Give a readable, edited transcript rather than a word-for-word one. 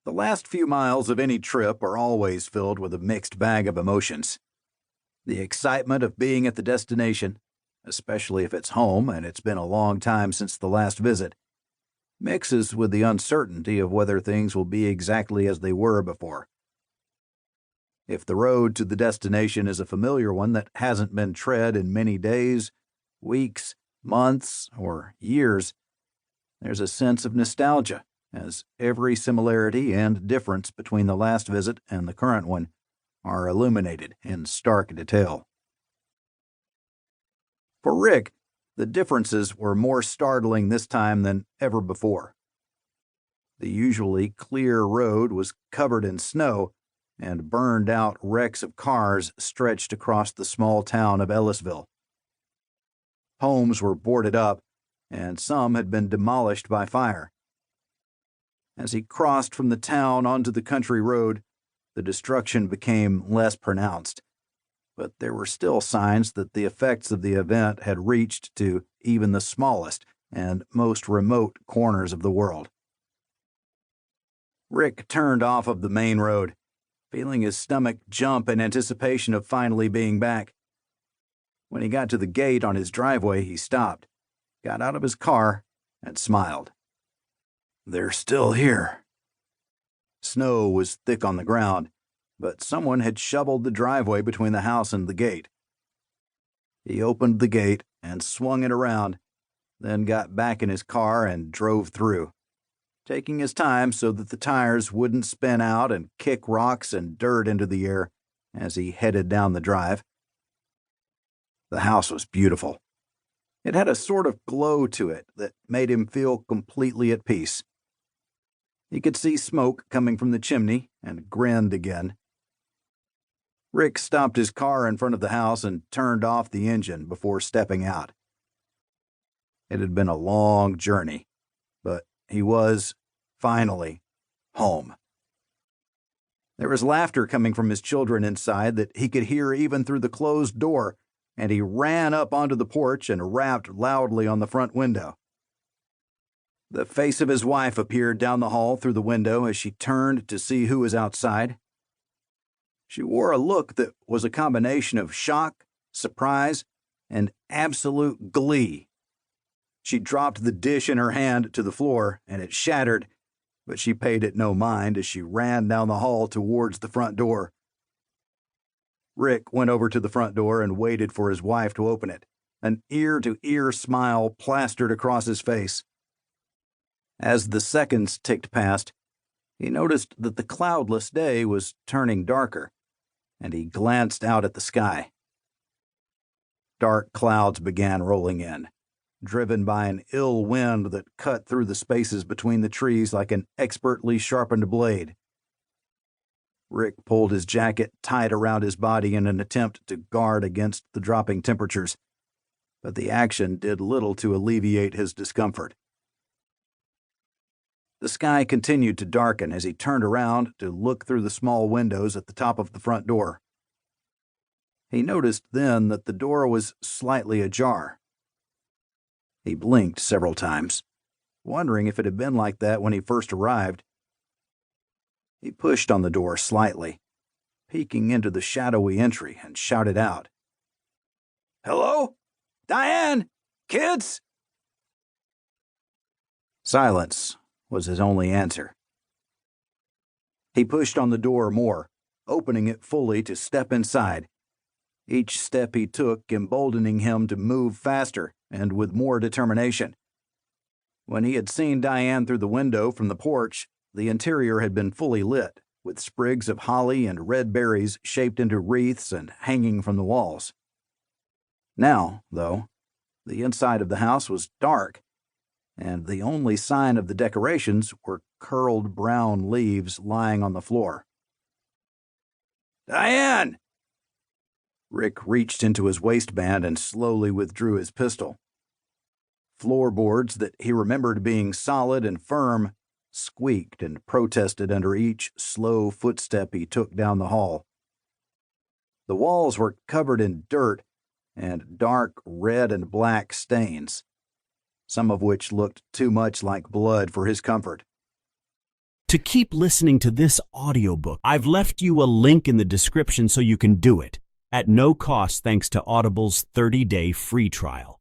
The last few miles of any trip are always filled with a mixed bag of emotions. The excitement of being at the destination, especially if it's home and it's been a long time since the last visit, mixes with the uncertainty of whether things will be exactly as they were before. If the road to the destination is a familiar one that hasn't been tread in many days, weeks, months, or years, there's a sense of nostalgia, as every similarity and difference between the last visit and the current one are illuminated in stark detail. For Rick, the differences were more startling this time than ever before. The usually clear road was covered in snow, and burned-out wrecks of cars stretched across the small town of Ellisville. Homes were boarded up, and some had been demolished by fire. As he crossed from the town onto the country road, the destruction became less pronounced, but there were still signs that the effects of the event had reached to even the smallest and most remote corners of the world. Rick turned off of the main road, feeling his stomach jump in anticipation of finally being back. When he got to the gate on his driveway, he stopped, got out of his car, and smiled. They're still here. Snow was thick on the ground, but someone had shoveled the driveway between the house and the gate. He opened the gate and swung it around, then got back in his car and drove through, taking his time so that the tires wouldn't spin out and kick rocks and dirt into the air as he headed down the drive. The house was beautiful. It had a sort of glow to it that made him feel completely at peace. He could see smoke coming from the chimney and grinned again. Rick stopped his car in front of the house and turned off the engine before stepping out. It had been a long journey, but he was, finally, home. There was laughter coming from his children inside that he could hear even through the closed door, and he ran up onto the porch and rapped loudly on the front window. The face of his wife appeared down the hall through the window as she turned to see who was outside. She wore a look that was a combination of shock, surprise, and absolute glee. She dropped the dish in her hand to the floor, and it shattered, but she paid it no mind as she ran down the hall towards the front door. Rick went over to the front door and waited for his wife to open it, an ear-to-ear smile plastered across his face. As the seconds ticked past, he noticed that the cloudless day was turning darker, and he glanced out at the sky. Dark clouds began rolling in, driven by an ill wind that cut through the spaces between the trees like an expertly sharpened blade. Rick pulled his jacket tight around his body in an attempt to guard against the dropping temperatures, but the action did little to alleviate his discomfort. The sky continued to darken as he turned around to look through the small windows at the top of the front door. He noticed then that the door was slightly ajar. He blinked several times, wondering if it had been like that when he first arrived. He pushed on the door slightly, peeking into the shadowy entry, and shouted out, "Hello? Diane? Kids?" Silence was his only answer. He pushed on the door more, opening it fully to step inside, each step he took emboldening him to move faster and with more determination. When he had seen Diane through the window from the porch, the interior had been fully lit, with sprigs of holly and red berries shaped into wreaths and hanging from the walls. Now, though, the inside of the house was dark, and the only sign of the decorations were curled brown leaves lying on the floor. "Diane!" Rick reached into his waistband and slowly withdrew his pistol. Floorboards that he remembered being solid and firm squeaked and protested under each slow footstep he took down the hall. The walls were covered in dirt and dark red and black stains, some of which looked too much like blood for his comfort. To keep listening to this audiobook, I've left you a link in the description so you can do it, at no cost thanks to Audible's 30-day free trial.